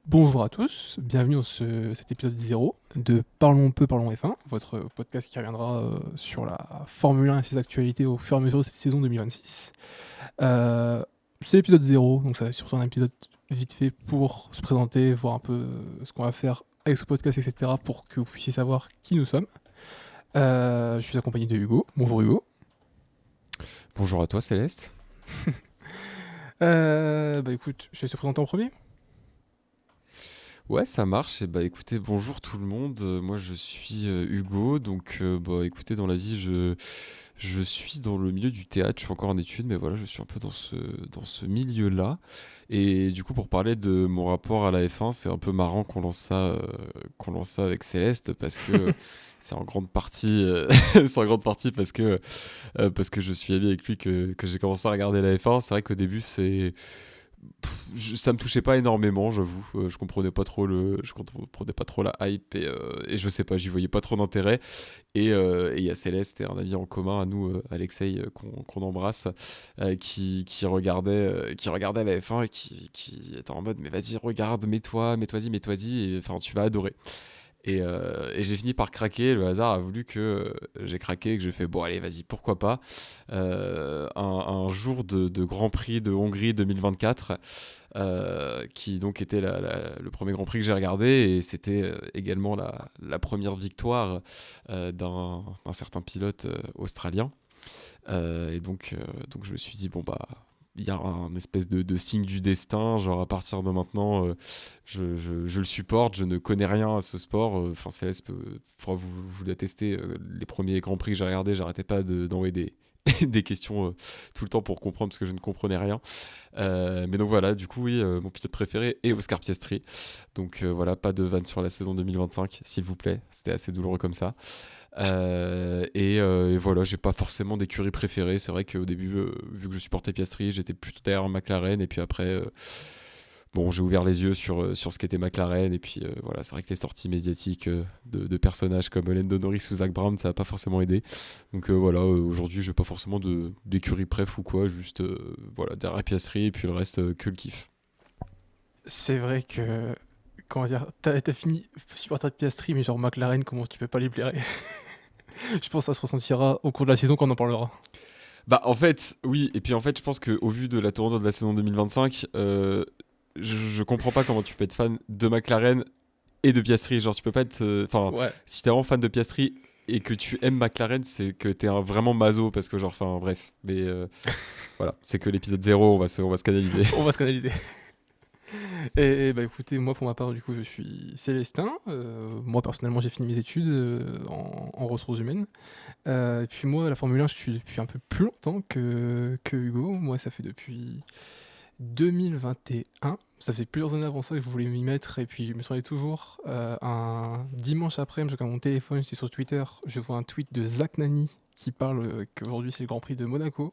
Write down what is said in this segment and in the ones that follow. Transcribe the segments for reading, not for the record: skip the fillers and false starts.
Bonjour à tous, bienvenue dans cet épisode 0 de Parlons peu, parlons F1, votre podcast qui reviendra sur la Formule 1 et ses actualités au fur et à mesure de cette saison 2026. C'est l'épisode 0, donc ça va être surtout un épisode vite fait pour se présenter, voir un peu ce qu'on va faire avec ce podcast, etc. pour que vous puissiez savoir qui nous sommes. Je suis accompagné de Hugo. Bonjour Hugo. Bonjour à toi Céleste. Écoute, je vais te présenter en premier. Ouais, ça marche. Et bah écoutez, bonjour tout le monde. Moi je suis Hugo. Donc écoutez, dans la vie, je suis dans le milieu du théâtre. Je suis encore en études, mais voilà, je suis un peu dans ce milieu-là. Et du coup, pour parler de mon rapport à la F1, c'est un peu marrant qu'on lance ça avec Céleste parce que c'est en grande partie, c'est en grande partie parce que je suis ami avec lui que j'ai commencé à regarder la F1. C'est vrai qu'au début, ça me touchait pas énormément, j'avoue. Je comprenais pas trop la hype et je sais pas, j'y voyais pas trop d'intérêt. Et il y a Céleste et un ami en commun à nous, Alexei, qu'on embrasse, qui regardait la F1 et qui était en mode mais vas-y regarde, mets-toi-y, et enfin tu vas adorer. Et j'ai fini par craquer. Le hasard a voulu que j'ai craqué, que j'ai fait bon allez vas-y pourquoi pas. Un jour de Grand Prix de Hongrie 2024, qui donc était le premier Grand Prix que j'ai regardé, et c'était également la première victoire d'un certain pilote australien. Et donc je me suis dit bon bah il y a un espèce de signe du destin, genre à partir de maintenant, je le supporte, je ne connais rien à ce sport. Enfin, Céleste pourra vous l'attester, les premiers Grands Prix que j'ai regardés, j'arrêtais pas d'envoyer des questions tout le temps pour comprendre parce que je ne comprenais rien. Mais donc voilà, du coup, oui, mon pilote préféré est Oscar Piastri. Donc voilà, pas de vanne sur la saison 2025, s'il vous plaît, c'était assez douloureux comme ça. Et voilà, j'ai pas forcément d'écurie préférée. C'est vrai qu'au début, vu que je supportais Piastri, j'étais plutôt derrière McLaren. Et puis après, bon, j'ai ouvert les yeux sur ce qu'était McLaren. Et puis voilà, c'est vrai que les sorties médiatiques de personnages comme Lando Norris ou Zach Brown, ça a pas forcément aidé. Donc voilà, aujourd'hui, j'ai pas forcément d'écurie préf ou quoi. Juste voilà, derrière Piastri et puis le reste, que le kiff. C'est vrai que, comment dire, t'as fini supporter de Piastri, mais genre McLaren, comment tu peux pas les blairer? Je pense que ça se ressentira au cours de la saison quand on en parlera. Bah en fait, oui. Et puis en fait, je pense qu'au vu de la tournure de la saison 2025, je comprends pas comment tu peux être fan de McLaren et de Piastri. Genre, tu peux pas être. Enfin, Ouais, si t'es vraiment fan de Piastri et que tu aimes McLaren, c'est que t'es vraiment maso. Parce que, genre, enfin, bref. Mais voilà, c'est que l'épisode 0, on va se canaliser. on va se canaliser. Et bah écoutez, moi pour ma part, du coup, je suis Célestin. Moi personnellement, j'ai fini mes études en ressources humaines. Et puis moi, la Formule 1, je suis depuis un peu plus longtemps que Hugo. Moi, ça fait depuis 2021. Ça fait plusieurs années avant ça que je voulais m'y mettre. Et puis je me souviens toujours, un dimanche après, je regarde mon téléphone, j'étais sur Twitter, je vois un tweet de Zach Nani qui parle qu'aujourd'hui c'est le Grand Prix de Monaco.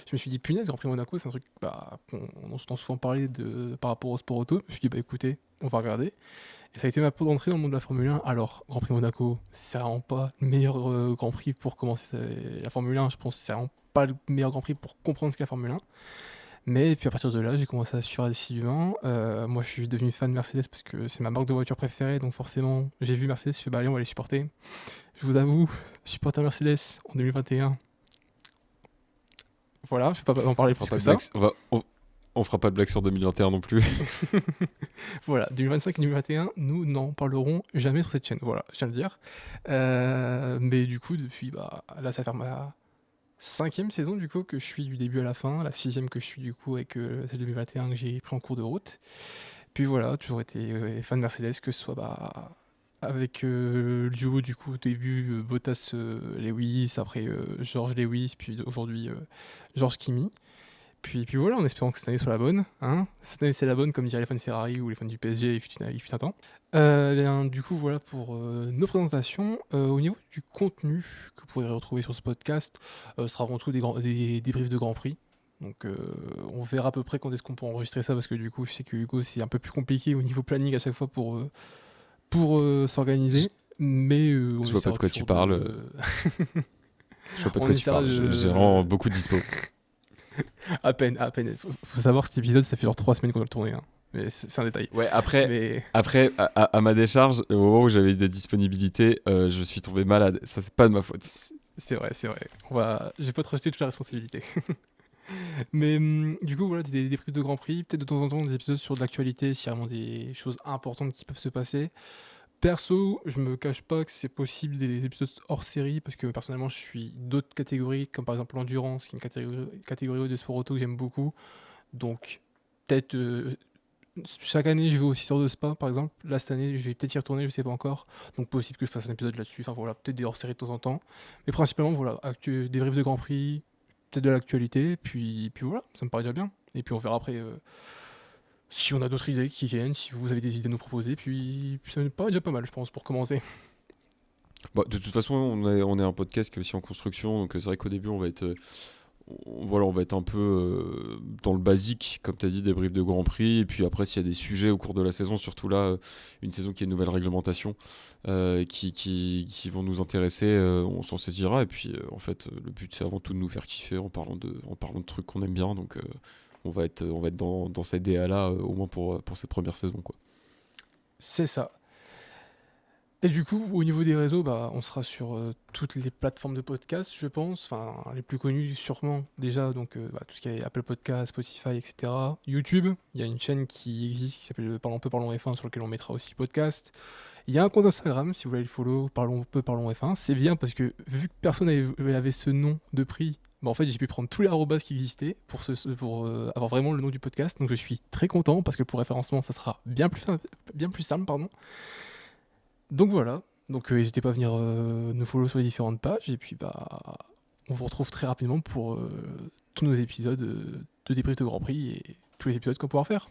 Je me suis dit, punaise, Grand Prix de Monaco, c'est un truc dont j'entends souvent parler par rapport au sport auto. Je me suis dit, bah écoutez, on va regarder. Et ça a été ma porte d'entrée dans le monde de la Formule 1. Alors, Grand Prix Monaco, c'est vraiment pas le meilleur Grand Prix pour commencer la Formule 1. Je pense que c'est vraiment pas le meilleur Grand Prix pour comprendre ce qu'est la Formule 1. Mais puis à partir de là, j'ai commencé à suivre assidûment. Moi, je suis devenu fan de Mercedes parce que c'est ma marque de voiture préférée. Donc forcément, j'ai vu Mercedes, je suis dit, bah allez, on va les supporter. Je vous avoue, supporter Mercedes en 2021, voilà, je vais pas en parler On fera plus pas que de ça. blague, on fera pas de blague sur 2021 non plus. Voilà, 2025 et 2021, nous n'en parlerons jamais sur cette chaîne. Voilà, je viens de le dire. Mais du coup, depuis, bah, là, ça fait ma cinquième saison du coup que je suis du début à la fin, la sixième que je suis du coup avec celle 2021 que j'ai pris en cours de route. Puis voilà, toujours été fan de Mercedes, que ce soit bah, avec le duo du coup au début Bottas Lewis, après George Lewis, puis aujourd'hui George Kimi. Puis voilà, en espérant que cette année soit la bonne. Hein. Cette année c'est la bonne, comme diraient les fans de Ferrari ou les fans du PSG, il fut un temps. Bien, du coup, voilà pour nos présentations. Au niveau du contenu que vous pourrez retrouver sur ce podcast, ce sera avant tout des débriefs de Grand Prix. Donc on verra à peu près quand est-ce qu'on peut enregistrer ça, parce que du coup, je sais que Hugo, c'est un peu plus compliqué au niveau planning à chaque fois pour je, s'organiser. Mais on je vois pas essaiera de quoi tu toujours parles. de... Je vois pas de on quoi tu essaiera parles. J'ai vraiment beaucoup de dispo. À peine. Faut savoir que cet épisode, ça fait genre 3 semaines qu'on a le tourné. Hein. Mais c'est un détail. Ouais, après, Mais après à ma décharge, au moment où j'avais des disponibilités, je suis tombé malade. Ça, c'est pas de ma faute. c'est vrai, c'est vrai. Je vais pas te rejeter toute la responsabilité. Mais du coup, voilà, des prises de Grand Prix, peut-être de temps en temps des épisodes sur de l'actualité, s'il y a vraiment des choses importantes qui peuvent se passer. Perso, je me cache pas que c'est possible des épisodes hors série, parce que personnellement, je suis d'autres catégories, comme par exemple l'endurance, qui est une catégorie de sport auto que j'aime beaucoup. Donc, peut-être chaque année, je vais au 6 heures de Spa, par exemple. Là, cette année, je vais peut-être y retourner, je sais pas encore. Donc, possible que je fasse un épisode là-dessus. Enfin, voilà, peut-être des hors-séries de temps en temps. Mais principalement, voilà, des briefs de Grand Prix, peut-être de l'actualité, puis voilà, ça me paraît déjà bien. Et puis, on verra après si on a d'autres idées qui viennent, si vous avez des idées à nous proposer. Puis ça me paraît déjà pas mal, je pense, pour commencer. Bah, de toute façon, on est un podcast qui est aussi en construction, donc c'est vrai qu'au début, voilà, on va être un peu dans le basique, comme tu as dit, des briefs de Grand Prix. Et puis après, s'il y a des sujets au cours de la saison, surtout là, une saison qui est une nouvelle réglementation, qui vont nous intéresser, on s'en saisira. Et puis en fait, le but, c'est avant tout de nous faire kiffer en parlant de trucs qu'on aime bien. Donc on va être dans cette DA-là, au moins pour cette première saison, quoi. C'est ça. Et du coup, au niveau des réseaux, bah, on sera sur toutes les plateformes de podcast, je pense. Enfin, les plus connues sûrement déjà, donc tout ce qui est Apple Podcast, Spotify, etc. YouTube, il y a une chaîne qui existe qui s'appelle Parlons peu, parlons F1, sur lequel on mettra aussi le podcast. Il y a un compte Instagram, si vous voulez le follow, Parlons peu, parlons F1. C'est bien parce que vu que personne avait ce nom de prix, bah, en fait j'ai pu prendre tous les arrobas qui existaient pour avoir vraiment le nom du podcast. Donc je suis très content parce que pour référencement, ça sera bien plus simple, pardon. Donc voilà, donc n'hésitez pas à venir nous follow sur les différentes pages, et puis bah on vous retrouve très rapidement pour tous nos épisodes de débrief de Grand Prix et tous les épisodes qu'on pourra faire.